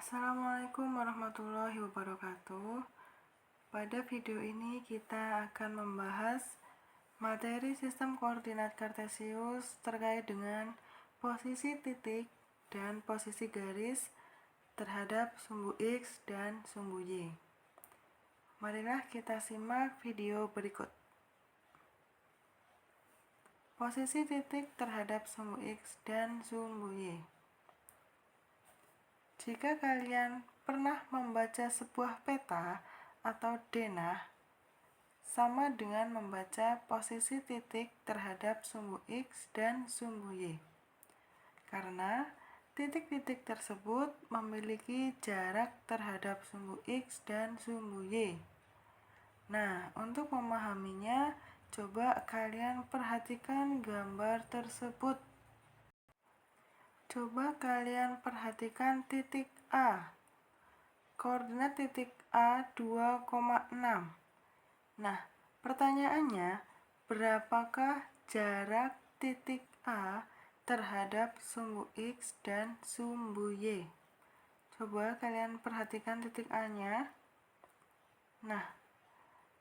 Assalamualaikum warahmatullahi wabarakatuh. Pada video ini kita akan membahas materi sistem koordinat kartesius terkait dengan posisi titik dan posisi garis terhadap sumbu X dan sumbu Y. Marilah kita simak video berikut. Posisi titik terhadap sumbu X dan sumbu Y. Jika kalian pernah membaca sebuah peta atau denah, sama dengan membaca posisi titik terhadap sumbu X dan sumbu Y. Karena titik-titik tersebut memiliki jarak terhadap sumbu X dan sumbu Y. Nah, untuk memahaminya, coba kalian perhatikan gambar tersebut. Coba kalian perhatikan titik A. Koordinat titik A 2,6. Nah, pertanyaannya, berapakah jarak titik A terhadap sumbu X dan sumbu Y? Coba kalian perhatikan titik A-nya. Nah,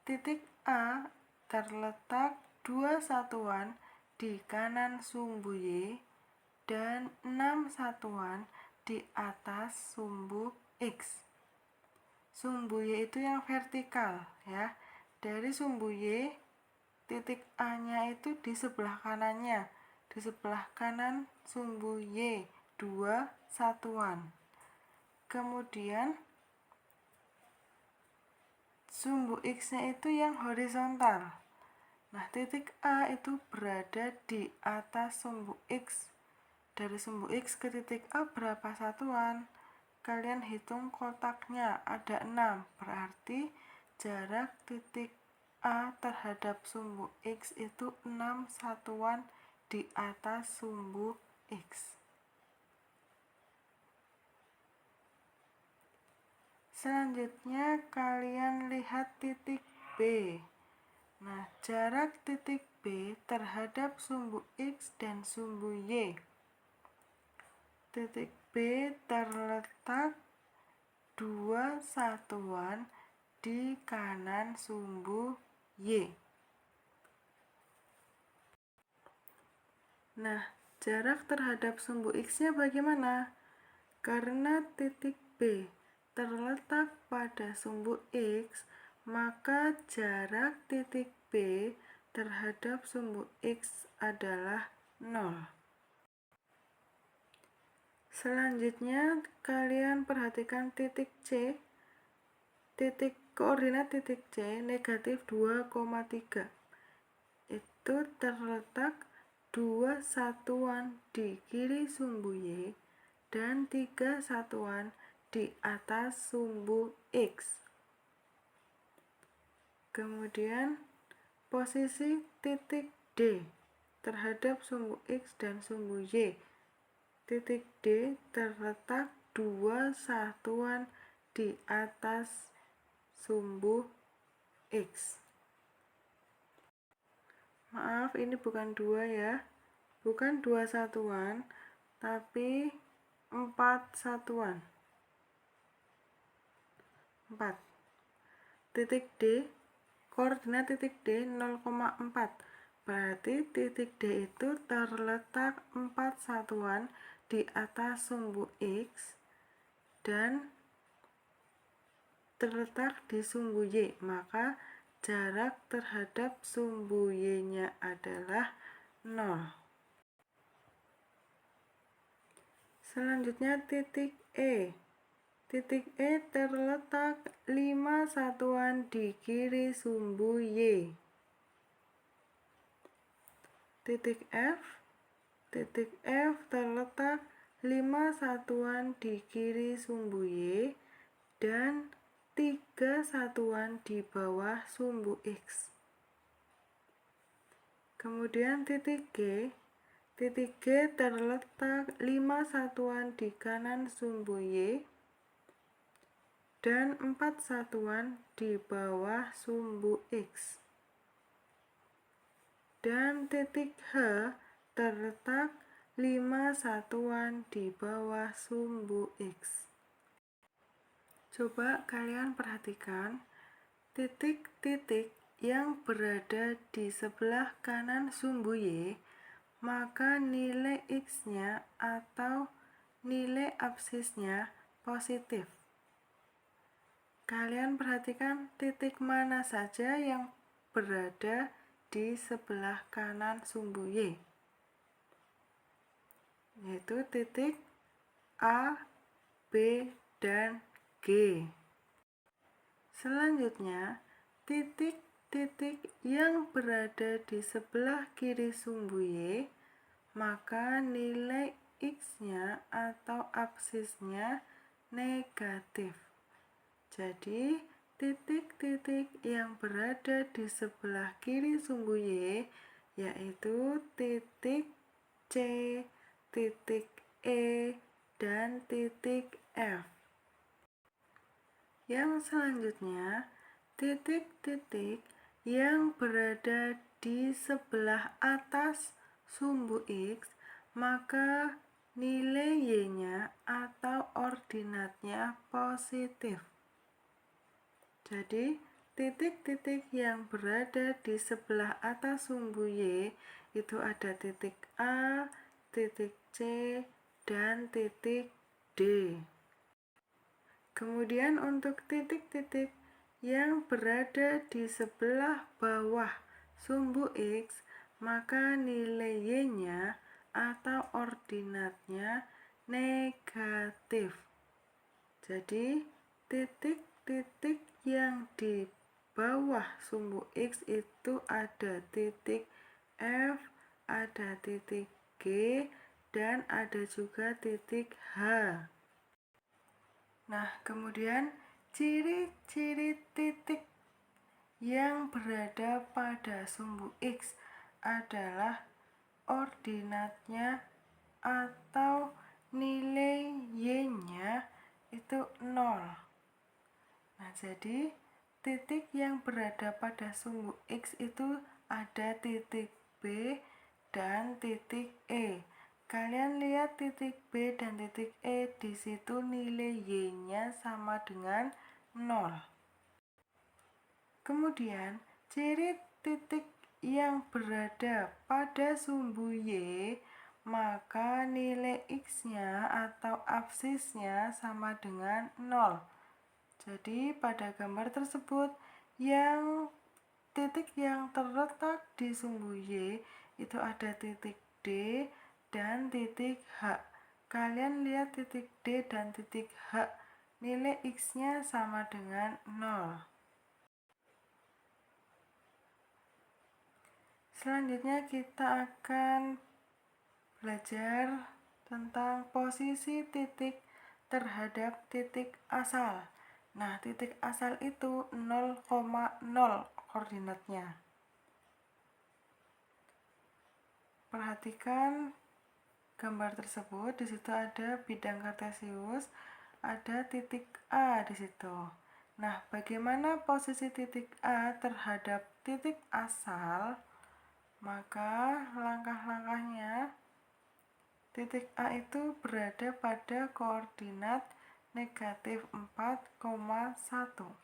titik A terletak 2 satuan di kanan sumbu Y dan 6 satuan di atas sumbu X. Sumbu Y itu yang vertikal ya. Dari sumbu Y, titik A-nya itu di sebelah kanannya. Di sebelah kanan sumbu Y, 2 satuan. Kemudian sumbu X-nya itu yang horizontal. Nah, titik A itu berada di atas sumbu X. Dari sumbu X ke titik A berapa satuan? Kalian hitung kotaknya, ada 6. Berarti jarak titik A terhadap sumbu X itu 6 satuan di atas sumbu X. Selanjutnya kalian lihat titik B. Nah, jarak titik B terhadap sumbu X dan sumbu Y. Titik B terletak 2 satuan di kanan sumbu Y. Nah, jarak terhadap sumbu X-nya bagaimana? Karena titik B terletak pada sumbu X, maka jarak titik B terhadap sumbu X adalah 0. Selanjutnya, kalian perhatikan titik C. Titik koordinat titik C negatif 2,3. Itu terletak 2 satuan di kiri sumbu Y dan 3 satuan di atas sumbu X. Kemudian, posisi titik D terhadap sumbu X dan sumbu Y. Titik D terletak 2 satuan di atas sumbu X. Maaf, ini bukan 2 ya. Bukan 2 satuan, tapi 4 satuan. 4. Titik D, koordinat titik D 0,4. Berarti titik D itu terletak 4 satuan di atas sumbu X dan terletak di sumbu Y, maka jarak terhadap sumbu Y-nya adalah 0. Selanjutnya titik E. Titik E terletak 5 satuan di kiri sumbu Y. Titik F. Titik F terletak 5 satuan di kiri sumbu Y dan 3 satuan di bawah sumbu X. Kemudian titik G. Titik G terletak 5 satuan di kanan sumbu Y dan 4 satuan di bawah sumbu X. Dan titik H terletak 5 satuan di bawah sumbu X. Coba kalian perhatikan titik-titik yang berada di sebelah kanan sumbu Y, maka nilai X-nya atau nilai absisnya positif. Kalian perhatikan titik mana saja yang berada di sebelah kanan sumbu Y, yaitu titik A, B, dan G. Selanjutnya, titik-titik yang berada di sebelah kiri sumbu Y, maka nilai X-nya atau absisnya negatif. Jadi, titik-titik yang berada di sebelah kiri sumbu Y, yaitu titik C, titik E, dan titik F. Yang selanjutnya, titik-titik yang berada di sebelah atas sumbu X, maka nilai Y-nya atau ordinatnya positif. Jadi, titik-titik yang berada di sebelah atas sumbu Y itu ada titik A, titik C, dan titik D. Kemudian untuk titik-titik yang berada di sebelah bawah sumbu X, maka nilai Y-nya atau ordinatnya negatif. Jadi, titik-titik yang di bawah sumbu X itu ada titik F, ada titik G, dan ada juga titik H. Nah, kemudian ciri-ciri titik yang berada pada sumbu X adalah ordinatnya atau nilai Y-nya itu 0. Nah, jadi titik yang berada pada sumbu X itu ada titik B dan titik E. Kalian lihat titik B dan titik E, di situ nilai Y-nya sama dengan 0. Kemudian, ciri titik yang berada pada sumbu Y, maka nilai X-nya atau absisnya sama dengan 0. Jadi, pada gambar tersebut, titik yang terletak di sumbu Y itu ada titik D dan titik H. Kalian lihat titik D dan titik H, nilai X-nya sama dengan 0. Selanjutnya kita akan belajar tentang posisi titik terhadap titik asal. Nah, titik asal itu 0,0 koordinatnya. Perhatikan gambar tersebut, di situ ada bidang kartesius, ada titik A di situ. Nah, bagaimana posisi titik A terhadap titik asal? Maka langkah-langkahnya, titik A itu berada pada koordinat negatif 4,1.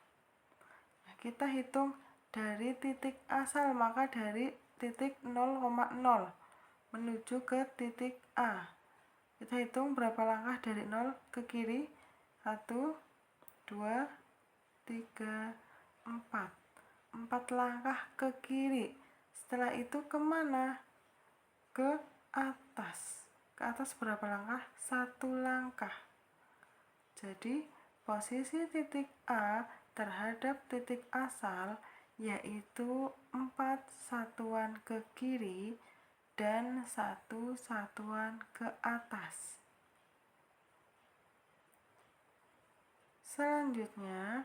Nah, kita hitung dari titik asal, maka dari titik 0,0 menuju ke titik A. Kita hitung berapa langkah dari 0 ke kiri. 1, 2, 3, 4. 4 langkah ke kiri. Setelah itu kemana? Ke atas. Ke atas berapa langkah? 1 langkah. Jadi, posisi titik A terhadap titik asal yaitu 4 satuan ke kiri dan 1 satuan ke atas. Selanjutnya,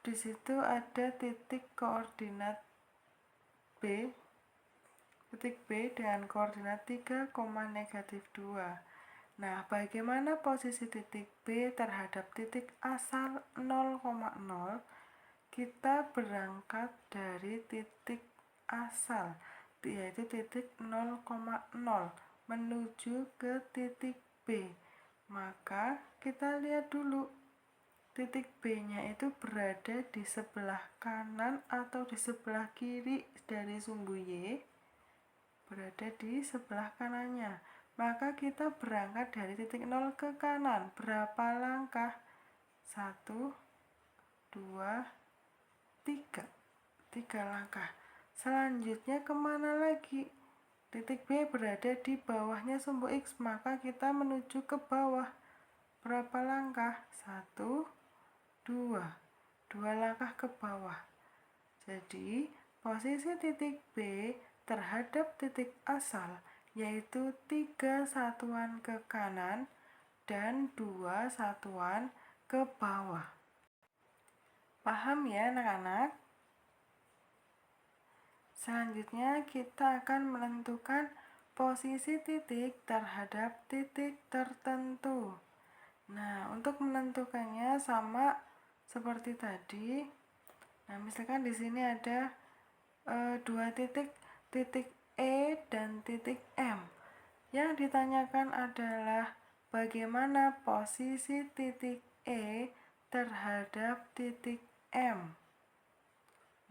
di situ ada titik koordinat B, titik B dengan koordinat 3, negatif 2. Nah, bagaimana posisi titik B terhadap titik asal 0,0? Kita berangkat dari titik asal, yaitu titik 0,0 menuju ke titik B. Maka kita lihat dulu titik B-nya itu berada di sebelah kanan atau di sebelah kiri dari sumbu Y, berada di sebelah kanannya. Maka kita berangkat dari titik 0 ke kanan. Berapa langkah? 1, 2, 3. 3 langkah. Selanjutnya kemana lagi? Titik B berada di bawahnya sumbu X, maka kita menuju ke bawah. Berapa langkah? 1, 2 langkah ke bawah. Jadi posisi titik B terhadap titik asal yaitu 3 satuan ke kanan dan 2 satuan ke bawah. Paham ya anak-anak? Selanjutnya kita akan menentukan posisi titik terhadap titik tertentu. Nah, untuk menentukannya sama seperti tadi. Nah, misalkan di sini ada dua titik, titik E dan titik M. Yang ditanyakan adalah bagaimana posisi titik E terhadap titik M.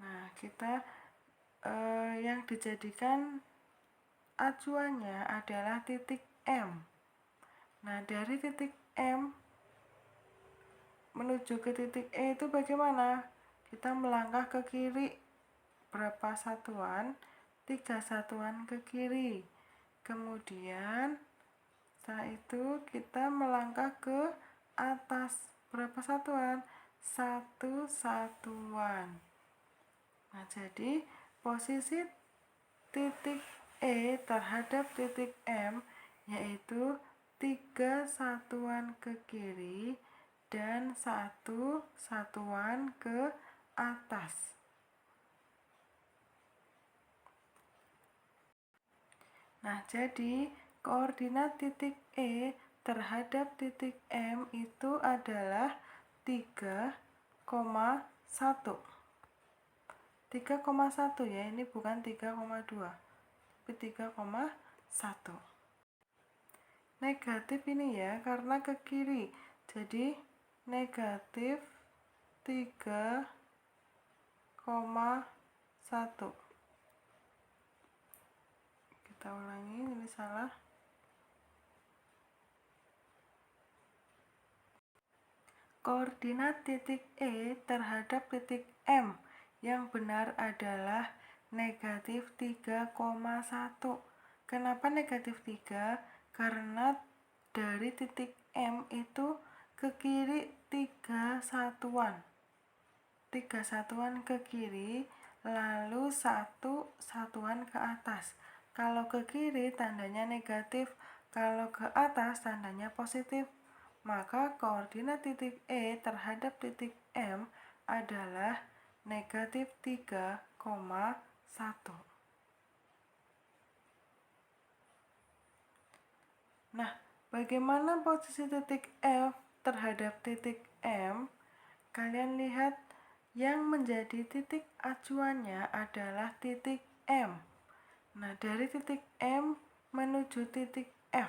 Nah, kita yang dijadikan acuannya adalah titik M. Nah, dari titik M menuju ke titik E itu bagaimana? Kita melangkah ke kiri berapa satuan? 3 satuan ke kiri. Kemudian setelah itu kita melangkah ke atas berapa satuan? 1 satuan. Nah, jadi posisi titik E terhadap titik M yaitu 3 satuan ke kiri dan 1 satuan ke atas. Nah, jadi koordinat titik E terhadap titik M itu adalah 3,1. 3,1 ya, ini bukan 3,2 tapi 3,1. Negatif ini ya karena ke kiri, jadi negatif 3,1. Kita ulangi, ini salah. Koordinat titik E terhadap titik M yang benar adalah negatif 3,1. Kenapa negatif 3? Karena dari titik M itu ke kiri 3 satuan. 3 satuan ke kiri, lalu 1 satuan ke atas. Kalau ke kiri tandanya negatif, kalau ke atas tandanya positif. Maka koordinat titik E terhadap titik M adalah negatif 3,1. Nah, bagaimana posisi titik F terhadap titik M? Kalian lihat yang menjadi titik acuannya adalah titik M. Nah, dari titik M menuju titik F.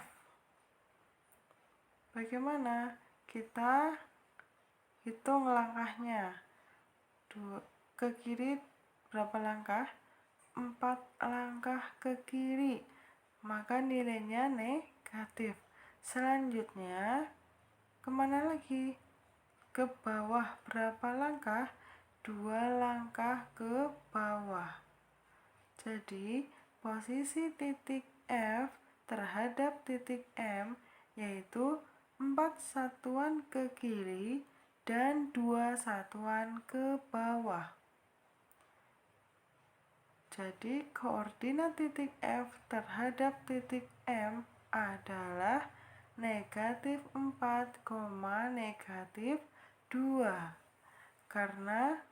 Bagaimana? Kita hitung langkahnya. Ke kiri berapa langkah? 4 langkah ke kiri. Maka nilainya negatif. Selanjutnya, kemana lagi? Ke bawah berapa langkah? 2 langkah ke bawah. Jadi, posisi titik F terhadap titik M yaitu 4 satuan ke kiri dan 2 satuan ke bawah. Jadi, koordinat titik F terhadap titik M adalah negatif 4, negatif 2. Karena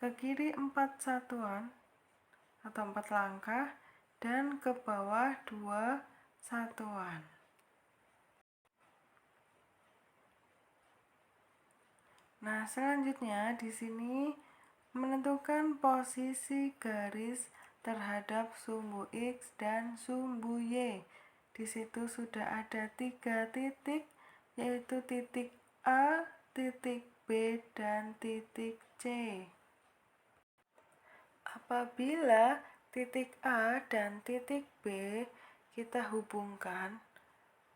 ke kiri 4 satuan atau 4 langkah dan ke bawah 2 satuan. Nah, selanjutnya di sini menentukan posisi garis terhadap sumbu X dan sumbu Y. Di situ sudah ada 3 titik, yaitu titik A, titik B, dan titik C. Apabila titik A dan titik B kita hubungkan,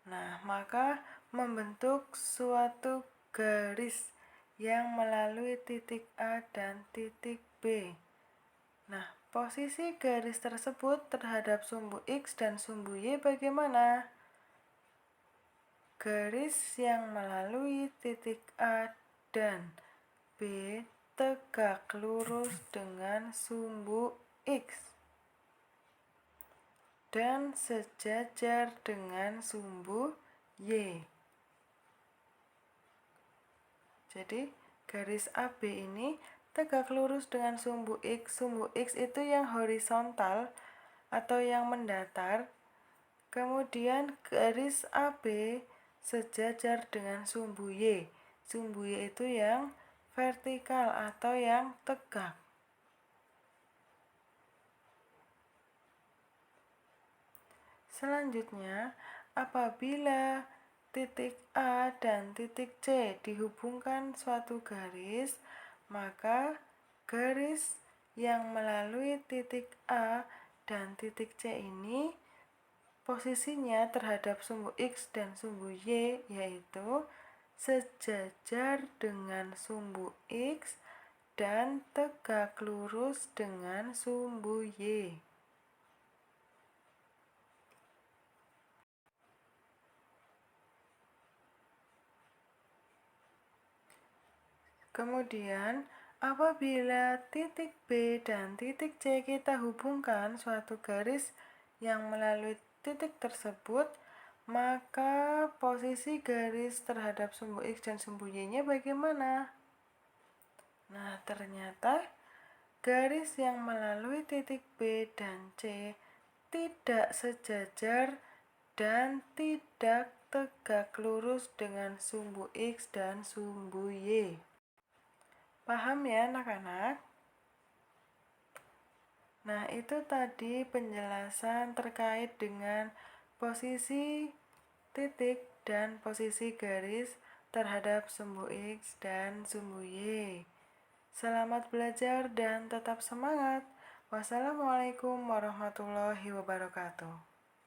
nah maka membentuk suatu garis yang melalui titik A dan titik B. Nah, posisi garis tersebut terhadap sumbu X dan sumbu Y bagaimana? Garis yang melalui titik A dan B tegak lurus dengan sumbu X dan sejajar dengan sumbu Y. Jadi, garis AB ini tegak lurus dengan sumbu X. Sumbu X itu yang horizontal atau yang mendatar. Kemudian garis AB sejajar dengan sumbu Y. Sumbu Y itu yang vertikal atau yang tegak. Selanjutnya, apabila titik A dan titik C dihubungkan suatu garis, maka garis yang melalui titik A dan titik C ini posisinya terhadap sumbu X dan sumbu Y yaitu sejajar dengan sumbu X dan tegak lurus dengan sumbu Y. Kemudian, apabila titik B dan titik C kita hubungkan suatu garis yang melalui titik tersebut, maka posisi garis terhadap sumbu X dan sumbu Y-nya bagaimana? Nah, ternyata garis yang melalui titik B dan C tidak sejajar dan tidak tegak lurus dengan sumbu X dan sumbu Y. Paham ya anak-anak? Nah, itu tadi penjelasan terkait dengan posisi titik dan posisi garis terhadap sumbu X dan sumbu Y. Selamat belajar dan tetap semangat. Wassalamualaikum warahmatullahi wabarakatuh.